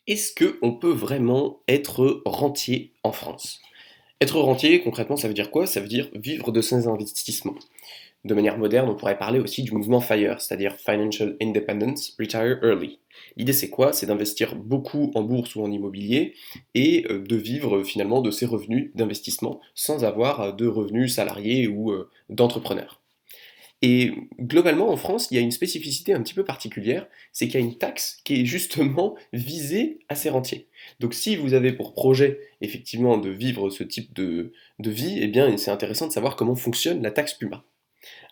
Est-ce qu'on peut vraiment être rentier en France? Être rentier, concrètement, ça veut dire quoi? Ça veut dire vivre de ses investissements. De manière moderne, on pourrait parler aussi du mouvement FIRE, c'est-à-dire Financial Independence, Retire Early. L'idée, c'est quoi? C'est d'investir beaucoup en bourse ou en immobilier et de vivre finalement de ses revenus d'investissement sans avoir de revenus salariés ou d'entrepreneurs. Et globalement, en France, il y a une spécificité un petit peu particulière, c'est qu'il y a une taxe qui est justement visée à ces rentiers. Donc si vous avez pour projet effectivement de vivre ce type de vie, eh bien c'est intéressant de savoir comment fonctionne la taxe Puma.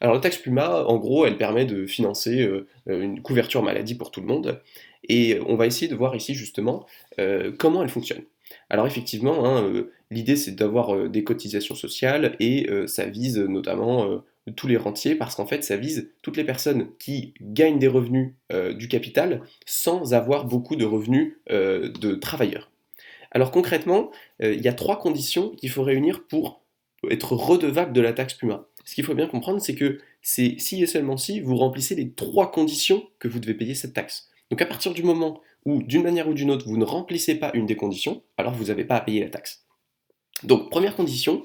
Alors la taxe Puma, en gros, elle permet de financer une couverture maladie pour tout le monde, et on va essayer de voir ici justement comment elle fonctionne. Alors effectivement, hein, l'idée c'est d'avoir des cotisations sociales et ça vise notamment tous les rentiers parce qu'en fait ça vise toutes les personnes qui gagnent des revenus du capital sans avoir beaucoup de revenus de travailleurs. Alors concrètement, il y a trois conditions qu'il faut réunir pour être redevable de la taxe Puma. Ce qu'il faut bien comprendre, c'est que c'est si et seulement si vous remplissez les trois conditions que vous devez payer cette taxe. Donc à partir du moment où, d'une manière ou d'une autre, vous ne remplissez pas une des conditions, alors vous n'avez pas à payer la taxe. Donc première condition,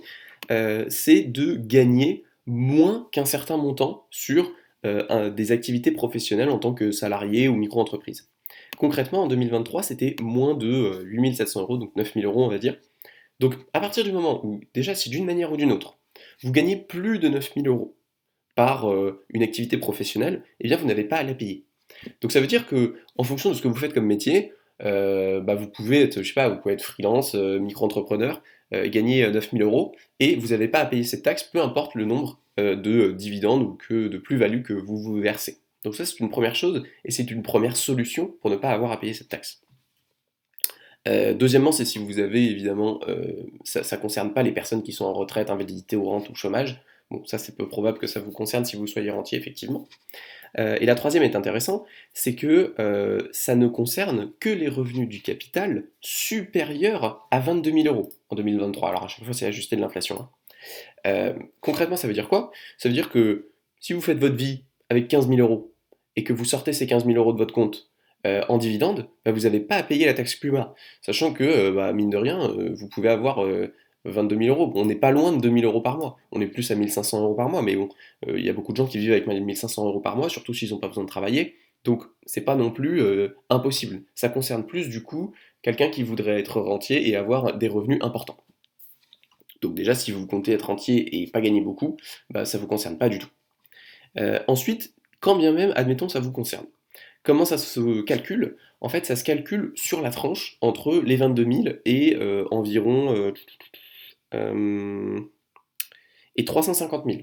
c'est de gagner moins qu'un certain montant sur des activités professionnelles en tant que salarié ou micro-entreprise. Concrètement, en 2023, c'était moins de 8 700 euros, donc 9 000 euros, on va dire. Donc, à partir du moment où, déjà, si d'une manière ou d'une autre, vous gagnez plus de 9 000 euros par une activité professionnelle, eh bien, vous n'avez pas à la payer. Donc, ça veut dire que, en fonction de ce que vous faites comme métier, vous pouvez être, je sais pas, vous pouvez être freelance, micro-entrepreneur, gagner 9 000 euros, et vous n'avez pas à payer cette taxe, peu importe le nombre de dividendes ou que de plus-value que vous vous versez. Donc ça, c'est une première chose, et c'est une première solution pour ne pas avoir à payer cette taxe. Deuxièmement, c'est si vous avez évidemment, ça ne concerne pas les personnes qui sont en retraite, invalidité ou rente ou chômage. Bon, ça c'est peu probable que ça vous concerne si vous soyez rentier, effectivement. Et la troisième est intéressant, c'est que ça ne concerne que les revenus du capital supérieurs à 22 000 euros en 2023. Alors à chaque fois, c'est ajusté de l'inflation, hein. Concrètement, ça veut dire quoi? Ça veut dire que si vous faites votre vie avec 15 000 euros et que vous sortez ces 15 000 euros de votre compte en dividende, vous n'avez pas à payer la taxe Puma. Sachant que, mine de rien, vous pouvez avoir 22 000 euros. Bon, on n'est pas loin de 2 000 euros par mois. On est plus à 1 500 euros par mois, mais bon, il y a beaucoup de gens qui vivent avec 1 500 euros par mois, surtout s'ils n'ont pas besoin de travailler. Donc, c'est pas non plus impossible. Ça concerne plus, du coup, quelqu'un qui voudrait être rentier et avoir des revenus importants. Donc déjà, si vous comptez être entier et pas gagner beaucoup, ça ne vous concerne pas du tout. Ensuite, quand bien même, admettons, ça vous concerne. Comment ça se calcule? En fait, ça se calcule sur la tranche entre les 22 000 et environ et 350 000.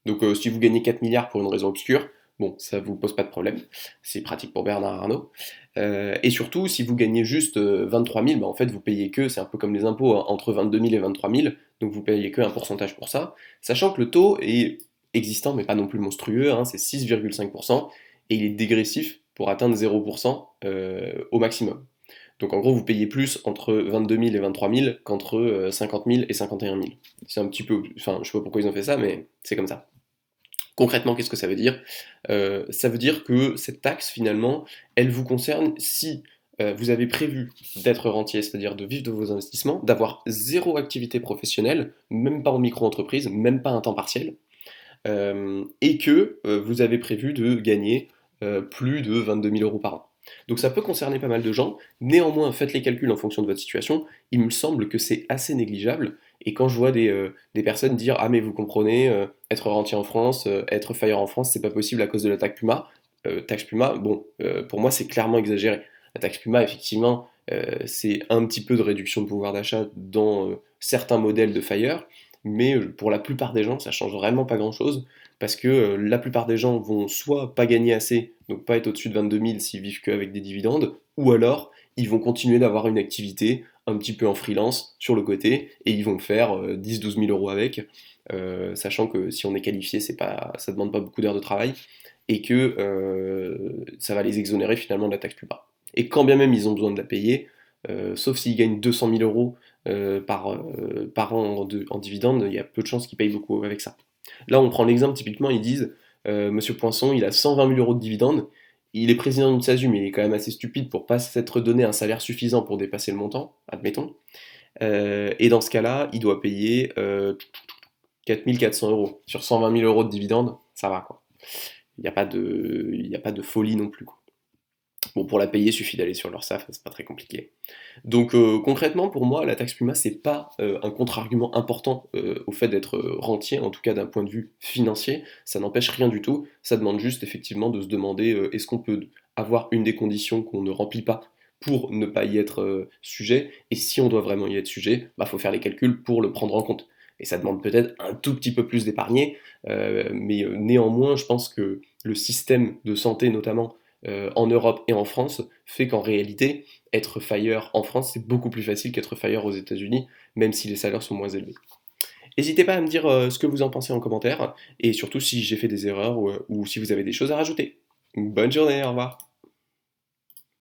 Donc si vous gagnez 4 milliards pour une raison obscure, bon, ça vous pose pas de problème. C'est pratique pour Bernard Arnault. Et surtout, si vous gagnez juste 23 000, en fait, vous payez que, c'est un peu comme les impôts, hein, entre 22 000 et 23 000, donc vous payez que un pourcentage pour ça, sachant que le taux est existant, mais pas non plus monstrueux, hein, c'est 6,5%, et il est dégressif pour atteindre 0% au maximum. Donc en gros, vous payez plus entre 22 000 et 23 000 qu'entre 50 000 et 51 000. C'est un petit peu, enfin, je sais pas pourquoi ils ont fait ça, mais c'est comme ça. Concrètement, qu'est-ce que ça veut dire? Ça veut dire que cette taxe, finalement, elle vous concerne si vous avez prévu d'être rentier, c'est-à-dire de vivre de vos investissements, d'avoir zéro activité professionnelle, même pas en micro-entreprise, même pas un temps partiel, et que vous avez prévu de gagner plus de 22 000 euros par an. Donc ça peut concerner pas mal de gens, néanmoins faites les calculs en fonction de votre situation, il me semble que c'est assez négligeable, et quand je vois des personnes dire «Ah mais vous comprenez, être rentier en France, être FIRE en France, c'est pas possible à cause de la taxe Puma, bon, pour moi c'est clairement exagéré. La taxe Puma, effectivement, c'est un petit peu de réduction de pouvoir d'achat dans certains modèles de FIRE, mais pour la plupart des gens, ça change vraiment pas grand-chose, parce que la plupart des gens vont soit pas gagner assez, donc pas être au-dessus de 22 000 s'ils vivent qu'avec des dividendes, ou alors ils vont continuer d'avoir une activité un petit peu en freelance sur le côté, et ils vont faire 10-12 000 euros avec, sachant que si on est qualifié, ça demande pas beaucoup d'heures de travail, et que ça va les exonérer finalement de la taxe Puma. Et quand bien même ils ont besoin de la payer, sauf s'ils gagnent 200 000 euros par an en dividende, il y a peu de chances qu'ils payent beaucoup avec ça. Là, on prend l'exemple, typiquement, ils disent Monsieur Poinçon, il a 120 000 euros de dividendes, il est président d'une SASU, mais il est quand même assez stupide pour pas s'être donné un salaire suffisant pour dépasser le montant, admettons. Et dans ce cas-là, il doit payer 4 400 euros. Sur 120 000 euros de dividendes, ça va quoi. Il n'y a pas de folie non plus, quoi. Bon, pour la payer, il suffit d'aller sur l'Urssaf, c'est pas très compliqué. Donc concrètement, pour moi, la taxe Puma, c'est pas un contre-argument important au fait d'être rentier, en tout cas d'un point de vue financier. Ça n'empêche rien du tout. Ça demande juste effectivement de se demander est-ce qu'on peut avoir une des conditions qu'on ne remplit pas pour ne pas y être sujet, et si on doit vraiment y être sujet, bah faut faire les calculs pour le prendre en compte. Et ça demande peut-être un tout petit peu plus d'épargner, mais néanmoins, je pense que le système de santé notamment en Europe et en France fait qu'en réalité, être fire en France, c'est beaucoup plus facile qu'être fire aux États-Unis, même si les salaires sont moins élevés. N'hésitez pas à me dire ce que vous en pensez en commentaire, et surtout si j'ai fait des erreurs ou si vous avez des choses à rajouter. Bonne journée, au revoir.